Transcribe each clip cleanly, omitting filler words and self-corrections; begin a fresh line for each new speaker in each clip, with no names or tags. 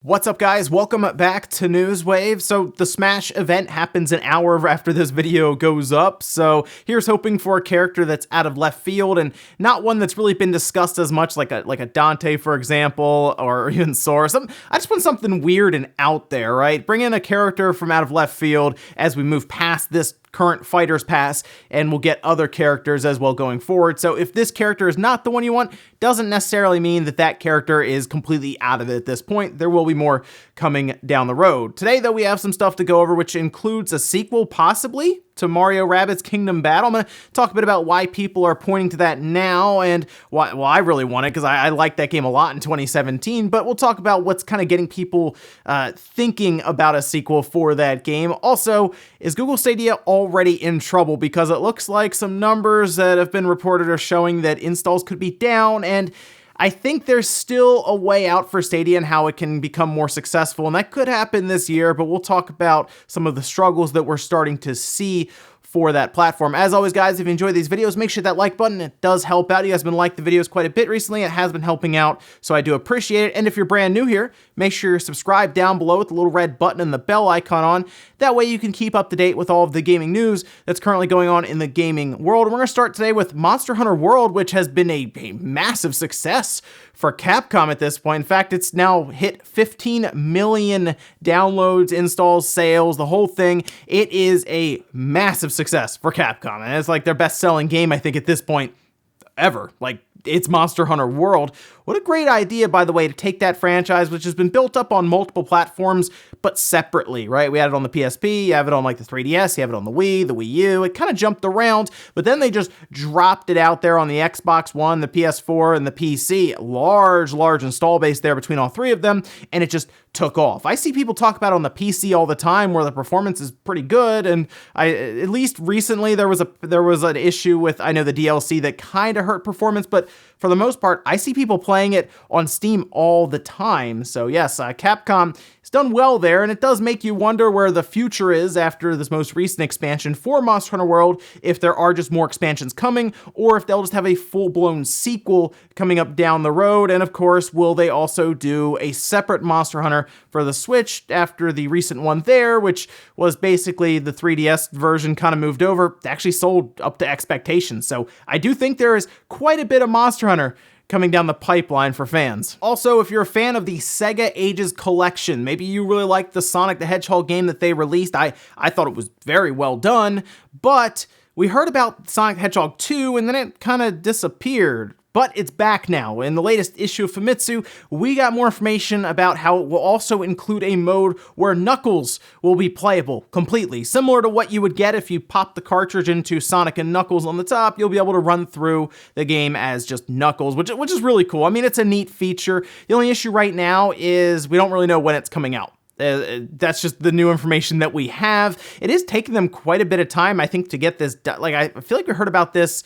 What's up, guys? Welcome back to Newswave. So the Smash event happens an hour after this video goes up, so here's hoping for a character that's out of left field and not one that's really been discussed as much, like a Dante, for example, or even Sora. I just want something weird and out there, right? Bring in a character from out of left field as we move past this current Fighters Pass, and we'll get other characters as well going forward. So if this character is not the one you want, doesn't necessarily mean that that character is completely out of it at this point. There will be more coming down the road. Today, though, we have some stuff to go over, which includes a sequel, possibly, to Mario Rabbids Kingdom Battle. I'm going to talk a bit about why people are pointing to that now and why, well, I really want it because I liked that game a lot in 2017, but we'll talk about what's kind of getting people thinking about a sequel for that game. Also, is Google Stadia already in trouble? Because it looks like some numbers that have been reported are showing that installs could be down, and I think there's still a way out for Stadia and how it can become more successful, and that could happen this year, but we'll talk about some of the struggles that we're starting to see for that platform. As always, guys, if you enjoy these videos, make sure that like button, it does help out. You guys have been liking the videos quite a bit recently. It has been helping out, so I do appreciate it. And if you're brand new here, make sure you're subscribed down below with the little red button and the bell icon on. That way you can keep up to date with all of the gaming news that's currently going on in the gaming world. And we're going to start today with Monster Hunter World, which has been a massive success for Capcom at this point. In fact, it's now hit 15 million downloads, installs, sales, the whole thing. It is a massive success for Capcom, and it's like their best-selling game, I think, at this point ever. Like, it's Monster Hunter World. What a great idea, by the way, to take that franchise, which has been built up on multiple platforms, but separately, right? We had it on the PSP, you have it on like the 3DS, you have it on the Wii, the Wii U. It kind of jumped around, but then they just dropped it out there on the Xbox One, the PS4, and the PC. Large install base there between all three of them, and it just took off. I see people talk about it on the PC all the time where the performance is pretty good, and at least recently there was an issue with, I know, the DLC that kind of hurt performance, but for the most part, I see people playing it on Steam all the time. So yes, Capcom has done well there, and it does make you wonder where the future is after this most recent expansion for Monster Hunter World, if there are just more expansions coming, or if they'll just have a full-blown sequel coming up down the road. And of course, will they also do a separate Monster Hunter for the Switch after the recent one there, which was basically the 3DS version kind of moved over, actually sold up to expectations. So I do think there is quite a bit of Monster Hunter coming down the pipeline for fans. Also, if you're a fan of the Sega Ages collection, maybe you really liked the Sonic the Hedgehog game that they released. I thought it was very well done, but we heard about Sonic the Hedgehog 2 and then it kind of disappeared. But it's back now. In the latest issue of Famitsu, we got more information about how it will also include a mode where Knuckles will be playable completely. Similar to what you would get if you pop the cartridge into Sonic and Knuckles on the top, you'll be able to run through the game as just Knuckles, which is really cool. I mean, it's a neat feature. The only issue right now is we don't really know when it's coming out. That's just the new information that we have. It is taking them quite a bit of time, I think, to get this done. Like, I feel like we heard about this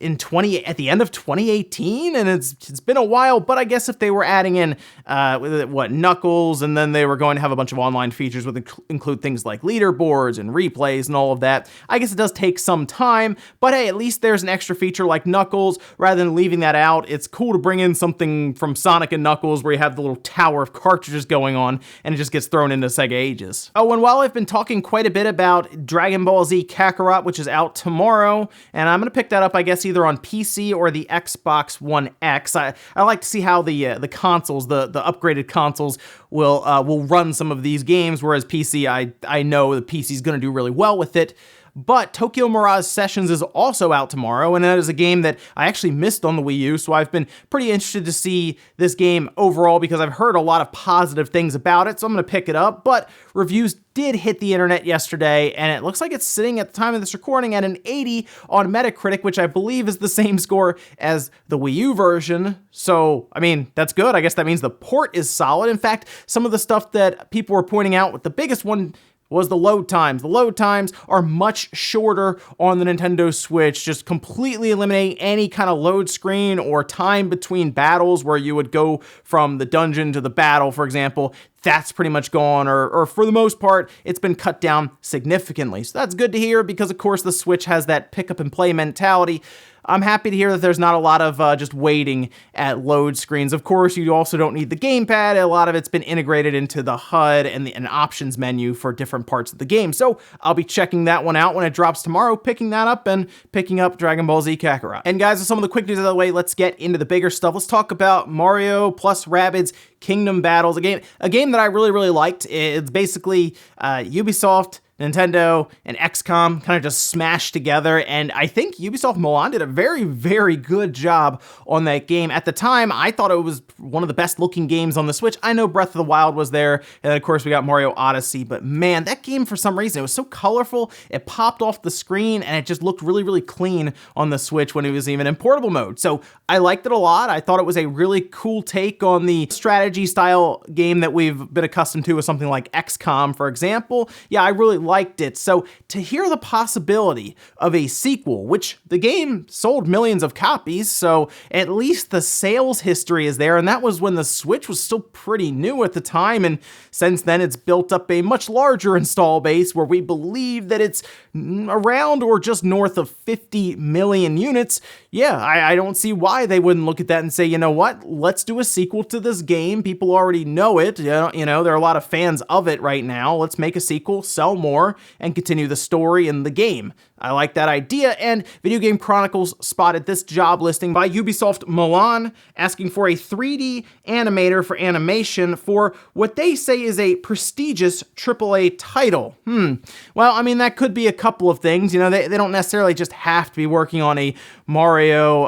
at the end of 2018, and it's been a while, but I guess if they were adding in Knuckles, and then they were going to have a bunch of online features with include things like leaderboards and replays and all of that, I guess it does take some time, but hey, at least there's an extra feature like Knuckles. Rather than leaving that out, it's cool to bring in something from Sonic and Knuckles where you have the little tower of cartridges going on, and it just gets thrown into Sega Ages. Oh, and while I've been talking quite a bit about Dragon Ball Z Kakarot, which is out tomorrow, and I'm going to pick that up, I guess, either on PC or the Xbox One X. I like to see how the consoles, the upgraded consoles, will run some of these games, whereas PC, I know the PC is going to do really well with it. But Tokyo Mirage Sessions is also out tomorrow, and that is a game that I actually missed on the Wii U, so I've been pretty interested to see this game overall because I've heard a lot of positive things about it, so I'm going to pick it up. But reviews did hit the internet yesterday, and it looks like it's sitting at the time of this recording at an 80 on Metacritic, which I believe is the same score as the Wii U version. So, I mean, that's good. I guess that means the port is solid. In fact, some of the stuff that people were pointing out with the biggest one was the load times. The load times are much shorter on the Nintendo Switch, just completely eliminating any kind of load screen or time between battles where you would go from the dungeon to the battle, for example. That's pretty much gone, or for the most part, it's been cut down significantly. So that's good to hear because, of course, the Switch has that pick up and play mentality. I'm happy to hear that there's not a lot of just waiting at load screens. Of course, you also don't need the gamepad. A lot of it's been integrated into the HUD and an options menu for different parts of the game. So I'll be checking that one out when it drops tomorrow, picking that up and picking up Dragon Ball Z Kakarot. And guys, with some of the quick news out of the way, let's get into the bigger stuff. Let's talk about Mario plus Rabbids Kingdom Battles, a game that I really liked. It's basically Ubisoft, Nintendo, and XCOM kind of just smashed together, and I think Ubisoft Milan did a very good job on that game. At the time, I thought it was one of the best looking games on the Switch. I know Breath of the Wild was there, and then of course we got Mario Odyssey, but man, that game for some reason, it was so colorful, it popped off the screen, and it just looked really clean on the Switch when it was even in portable mode. So I liked it a lot. I thought it was a really cool take on the strategy style game that we've been accustomed to with something like XCOM, for example. Yeah, I really liked it. So to hear the possibility of a sequel, which the game sold millions of copies, so at least the sales history is there, and that was when the Switch was still pretty new at the time, and since then it's built up a much larger install base where we believe that it's around or just north of 50 million units. Yeah, I don't see why they wouldn't look at that and say, you know what, let's do a sequel to this game. People already know it. You know, there are a lot of fans of it right now. Let's make a sequel, sell more, and continue the story in the game. I like that idea, and Video Game Chronicles spotted this job listing by Ubisoft Milan asking for a 3D animator for animation for what they say is a prestigious AAA title. Well, I mean, that could be a couple of things. You know, they don't necessarily just have to be working on a Mario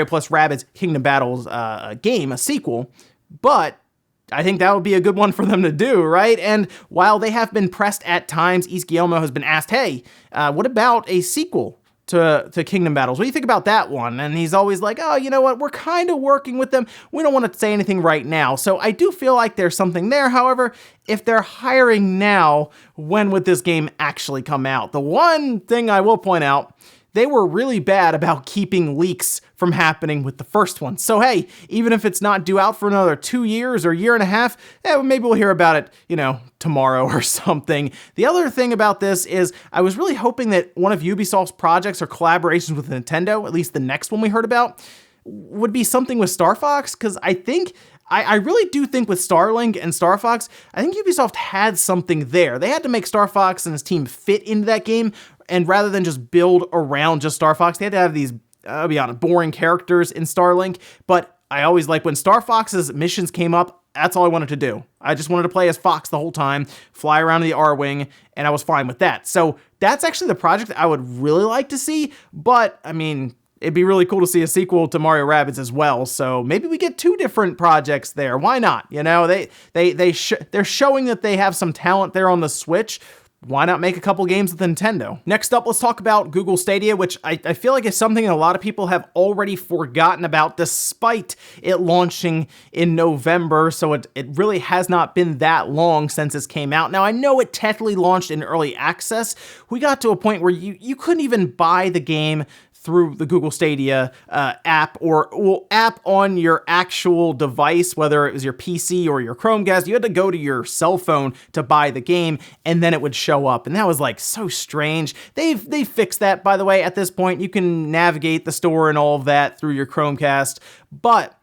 plus Rabbids Kingdom Battles game, a sequel, but I think that would be a good one for them to do, right? And while they have been pressed at times, East Guillermo has been asked, hey, what about a sequel to Kingdom Battles? What do you think about that one? And he's always like, oh, you know what? We're kind of working with them. We don't want to say anything right now. So I do feel like there's something there. However, if they're hiring now, when would this game actually come out? The one thing I will point out, they were really bad about keeping leaks from happening with the first one. So hey, even if it's not due out for another 2 years or a year and a half, maybe we'll hear about it, you know, tomorrow or something. The other thing about this is I was really hoping that one of Ubisoft's projects or collaborations with Nintendo, at least the next one we heard about, would be something with Star Fox, because I really do think with Starlink and Star Fox, I think Ubisoft had something there. They had to make Star Fox and his team fit into that game, and rather than just build around just Star Fox, they had to have these, I'll be honest, boring characters in Starlink. But I always like when Star Fox's missions came up, that's all I wanted to do. I just wanted to play as Fox the whole time, fly around in the R-Wing, and I was fine with that. So that's actually the project that I would really like to see, but I mean, it'd be really cool to see a sequel to Mario Rabbids as well, so maybe we get 2 different projects there. Why not? You know, they're showing that they have some talent there on the Switch. Why not make a couple games with Nintendo? Next up, let's talk about Google Stadia, which I feel like is something that a lot of people have already forgotten about, despite it launching in November, so it really has not been that long since this came out. Now, I know it technically launched in early access. We got to a point where you couldn't even buy the game through the Google Stadia app or app on your actual device, whether it was your PC or your Chromecast. You had to go to your cell phone to buy the game, and then it would show up. And that was like so strange. They've fixed that, by the way. At this point, you can navigate the store and all of that through your Chromecast, but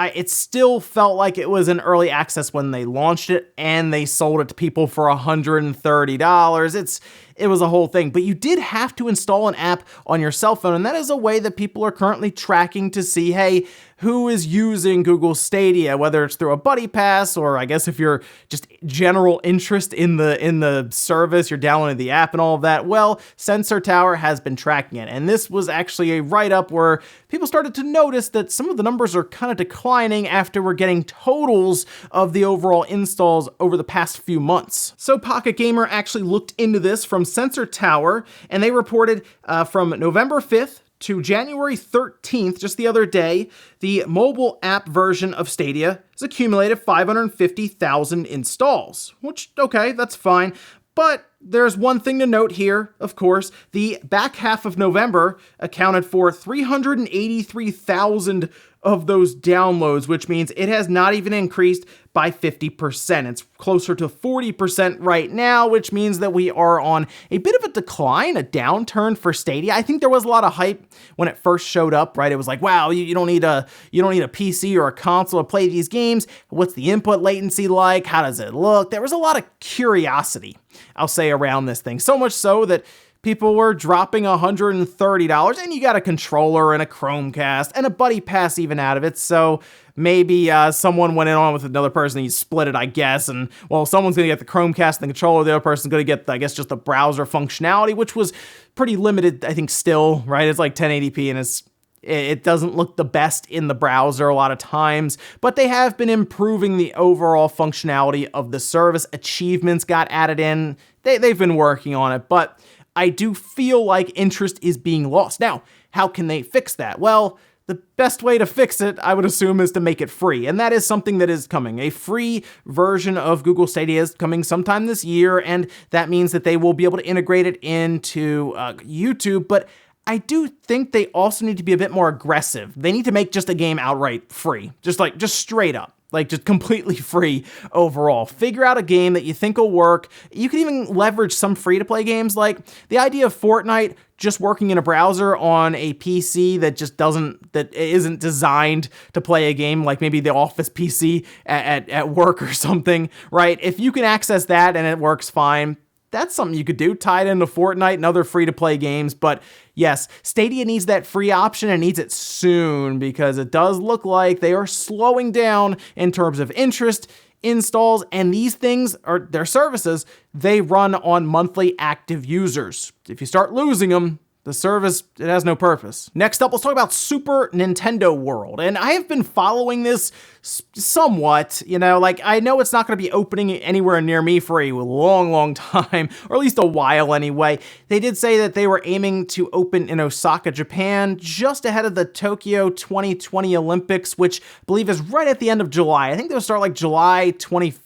it still felt like it was in early access when they launched it, and they sold it to people for $130. It was a whole thing, but you did have to install an app on your cell phone, and that is a way that people are currently tracking to see, hey, who is using Google Stadia, whether it's through a buddy pass, or I guess if you're just general interest in the service, you're downloading the app and all of that. Well, Sensor Tower has been tracking it, and this was actually a write-up where people started to notice that some of the numbers are kind of declining after we're getting totals of the overall installs over the past few months. So Pocket Gamer actually looked into this from Sensor Tower, and they reported from November 5th to January 13th, just the other day, the mobile app version of Stadia has accumulated 550,000 installs, which, okay, that's fine. But there's one thing to note here, of course. The back half of November accounted for 383,000 of those downloads, which means it has not even increased by 50%. It's closer to 40% right now, which means that we are on a bit of a decline, a downturn for Stadia. I think there was a lot of hype when it first showed up, right? It was like, wow, you don't need a PC or a console to play these games. What's the input latency like? How does it look? There was a lot of curiosity, I'll say, around this thing. So much so that people were dropping $130, and you got a controller and a Chromecast and a buddy pass even out of it. So maybe someone went in on with another person and you split it, I guess. And well, someone's going to get the Chromecast and the controller. The other person's going to get, I guess, just the browser functionality, which was pretty limited, I think, still, right? It's like 1080p and it doesn't look the best in the browser a lot of times, but they have been improving the overall functionality of the service. Achievements got added in. They've been working on it, but I do feel like interest is being lost. Now, how can they fix that? Well, the best way to fix it, I would assume, is to make it free. And that is something that is coming. A free version of Google Stadia is coming sometime this year, and that means that they will be able to integrate it into YouTube. But I do think they also need to be a bit more aggressive. They need to make just a game outright free, just straight up. Like, just completely free overall. Figure out a game that you think will work. You can even leverage some free-to-play games, like the idea of Fortnite just working in a browser on a PC that isn't designed to play a game, like maybe the office PC at work or something, right? If you can access that and it works fine, that's something you could do, tie it into Fortnite and other free-to-play games. But yes, Stadia needs that free option and needs it soon, because it does look like they are slowing down in terms of interest, installs, and these things are their services. They run on monthly active users. If you start losing them, the service, it has no purpose. Next up, let's talk about Super Nintendo World. And I have been following this somewhat, I know it's not going to be opening anywhere near me for a long, long time, or at least a while anyway. They did say that they were aiming to open in Osaka, Japan, just ahead of the Tokyo 2020 Olympics, which I believe is right at the end of July. I think they'll start like July 24th.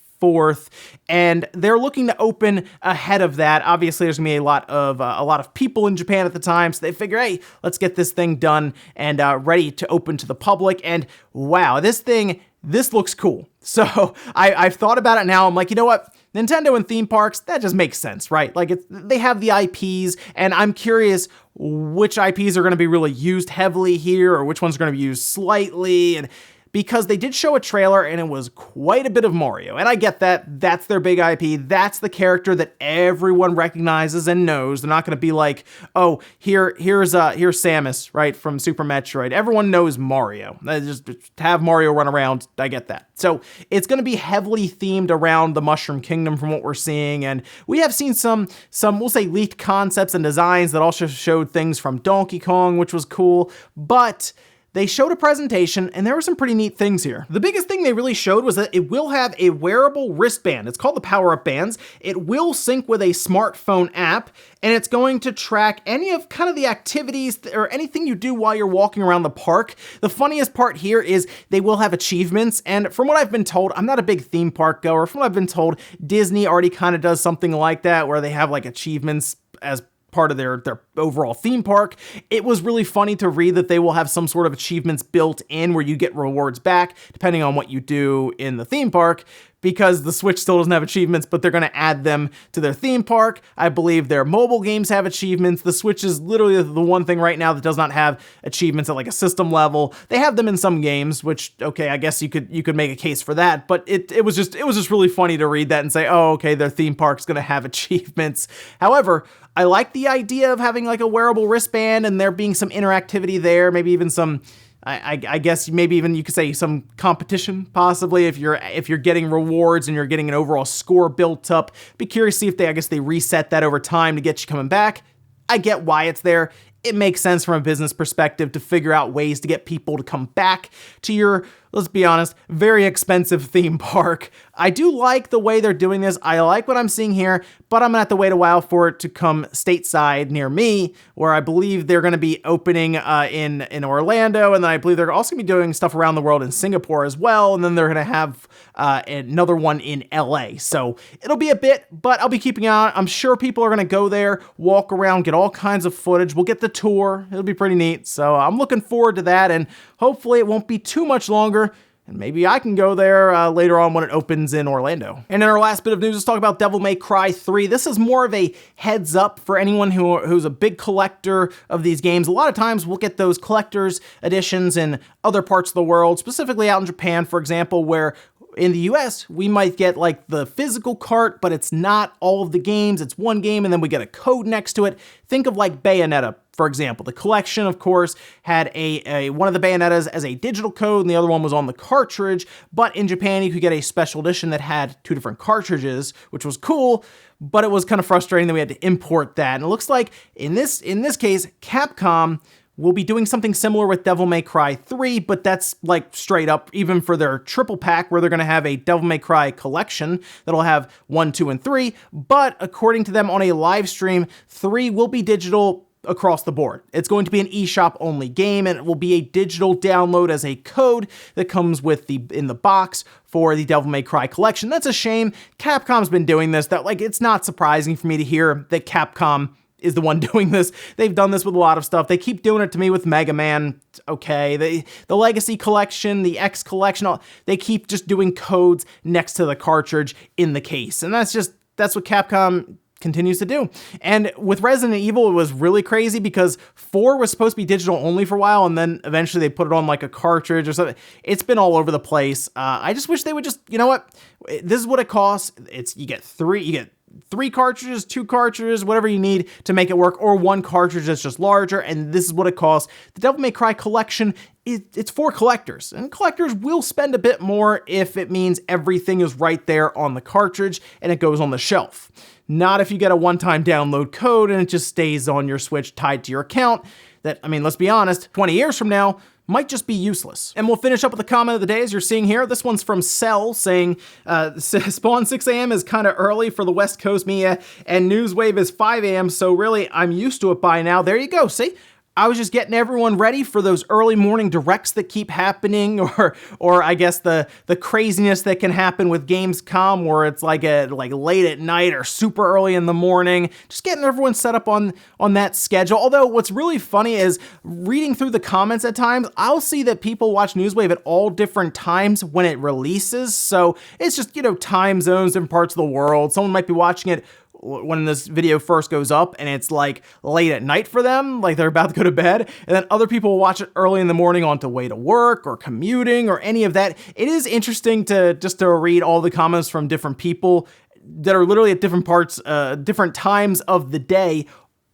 And they're looking to open ahead of that. Obviously, there's gonna be a lot of people in Japan at the time, so they figure, hey, let's get this thing done and ready to open to the public. And wow, this looks cool. So I've thought about it now. I'm like, you know what? Nintendo and theme parks, that just makes sense, right? Like, they have the IPs, and I'm curious which IPs are going to be really used heavily here, or which ones are going to be used slightly, and because they did show a trailer and it was quite a bit of Mario. And I get that. That's their big IP. That's the character that everyone recognizes and knows. They're not going to be like, oh, here's Samus, right, from Super Metroid. Everyone knows Mario. Just have Mario run around. I get that. So it's going to be heavily themed around the Mushroom Kingdom from what we're seeing. And we have seen some we'll say, leaked concepts and designs that also showed things from Donkey Kong, which was cool. But they showed a presentation, and there were some pretty neat things here. The biggest thing they really showed was that it will have a wearable wristband. It's called the Power-Up Bands. It will sync with a smartphone app, and it's going to track any of kind of the activities or anything you do while you're walking around the park. The funniest part here is they will have achievements, and from what I've been told, I'm not a big theme park goer. From what I've been told, Disney already kind of does something like that, where they have like achievements as part of their overall theme park. It was really funny to read that they will have some sort of achievements built in where you get rewards back depending on what you do in the theme park, because the Switch still doesn't have achievements, but they're going to add them to their theme park. I believe their mobile games have achievements. The Switch is literally the one thing right now that does not have achievements at like a system level. They have them in some games, which, okay, I guess you could make a case for that, but it was just really funny to read that and say, oh, okay, their theme park's going to have achievements. However, I like the idea of having like a wearable wristband and there being some interactivity there, maybe even some, I guess maybe even you could say some competition possibly if you're getting rewards and you're getting an overall score built up. Be curious to see if they reset that over time to get you coming back. I get why it's there. It makes sense from a business perspective to figure out ways to get people to come back to your let's be honest, very expensive theme park. I do like the way they're doing this. I like what I'm seeing here, but I'm gonna have to wait a while for it to come stateside near me, where I believe they're gonna be opening in Orlando, and then I believe they're also gonna be doing stuff around the world in Singapore as well, and then they're gonna have another one in LA. So it'll be a bit, but I'll be keeping an eye on it. I'm sure people are gonna go there, walk around, get all kinds of footage. We'll get the tour. It'll be pretty neat. So I'm looking forward to that, and hopefully it won't be too much longer. And maybe I can go there later on when it opens in Orlando. And in our last bit of news, let's talk about Devil May Cry 3. This is more of a heads up for anyone who's a big collector of these games. A lot of times we'll get those collector's editions in other parts of the world, specifically out in Japan, for example, where in the US, we might get like the physical cart, but it's not all of the games. It's one game, and then we get a code next to it. Think of like Bayonetta, for example. The collection, of course, had one of the Bayonettas as a digital code, and the other one was on the cartridge. But in Japan, you could get a special edition that had two different cartridges, which was cool, but it was kind of frustrating that we had to import that. And it looks like in this case, Capcom will be doing something similar with Devil May Cry 3, but that's like straight up, even for their triple pack, where they're going to have a Devil May Cry collection that'll have 1, 2, and 3. But according to them on a live stream, 3 will be digital across the board. It's going to be an eShop only game, and it will be a digital download as a code that comes with in the box for the Devil May Cry collection. That's a shame. Capcom's been doing this. It's not surprising for me to hear that Capcom is the one doing this. They've done this with a lot of stuff. They keep doing it to me with Mega Man. Okay, the Legacy Collection, the X Collection, they keep just doing codes next to the cartridge in the case. And that's what Capcom continues to do. And with Resident Evil, it was really crazy because 4 was supposed to be digital only for a while, and then eventually they put it on like a cartridge or something. It's been all over the place. I just wish they would just, you know what? This is what it costs. You get 3 cartridges, 2 cartridges, whatever you need to make it work, or 1 cartridge that's just larger, and this is what it costs. The Devil May Cry collection, it's for collectors, and collectors will spend a bit more if it means everything is right there on the cartridge and it goes on the shelf. Not if you get a one-time download code and it just stays on your Switch tied to your account. That, I mean, let's be honest, 20 years from now, might just be useless. And we'll finish up with the comment of the day, as you're seeing here. This one's from Cell, saying, spawn 6 a.m. is kind of early for the West Coast, Mia, and Newswave is 5 a.m., so really, I'm used to it by now. There you go, see? I was just getting everyone ready for those early morning directs that keep happening, or I guess the craziness that can happen with Gamescom, where it's like late at night or super early in the morning. Just getting everyone set up on that schedule. Although what's really funny is reading through the comments at times, I'll see that people watch Newswave at all different times when it releases. So it's just, time zones in parts of the world. Someone might be watching it when this video first goes up and it's like late at night for them, like they're about to go to bed, and then other people will watch it early in the morning on the way to work or commuting or any of that. It is interesting to read all the comments from different people that are literally at different parts, different times of the day,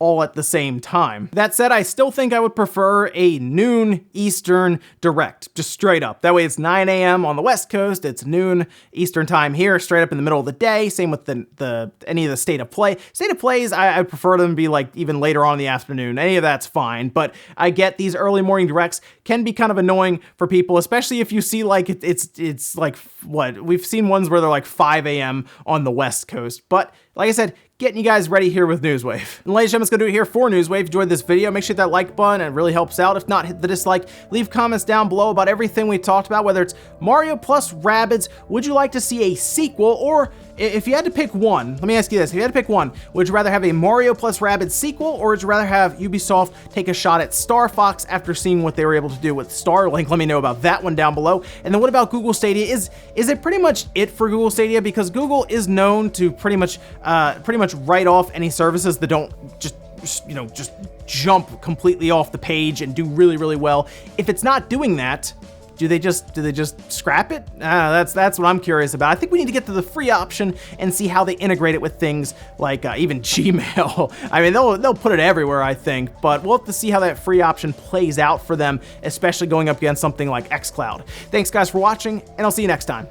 all at the same time. That said, I still think I would prefer a noon Eastern direct, just straight up. That way it's 9 a.m. on the West Coast, it's noon Eastern time here, straight up in the middle of the day. Same with any of the State of Play. State of Plays, I prefer them to be like even later on in the afternoon. Any of that's fine, but I get these early morning directs can be kind of annoying for people, especially if you see like it's like, what, we've seen ones where they're like 5 a.m. on the West Coast. But like I said, getting you guys ready here with Newswave. And ladies and gentlemen, that's gonna do it here for Newswave. If you enjoyed this video, make sure you hit that like button, it really helps out. If not, hit the dislike. Leave comments down below about everything we talked about, whether it's Mario plus Rabbids. Would you like to see a sequel? Or if you had to pick one, let me ask you this, if you had to pick one, would you rather have a Mario plus Rabbids sequel, or would you rather have Ubisoft take a shot at Star Fox after seeing what they were able to do with Starlink? Let me know about that one down below. And then what about Google Stadia? Is it pretty much it for Google Stadia? Because Google is known to pretty much write off any services that don't just jump completely off the page and do really, really well. If it's not doing that, do they just scrap it? That's what I'm curious about. I think we need to get to the free option and see how they integrate it with things like even Gmail. I mean, they'll put it everywhere, I think, but we'll have to see how that free option plays out for them, especially going up against something like xCloud. Thanks guys for watching, and I'll see you next time.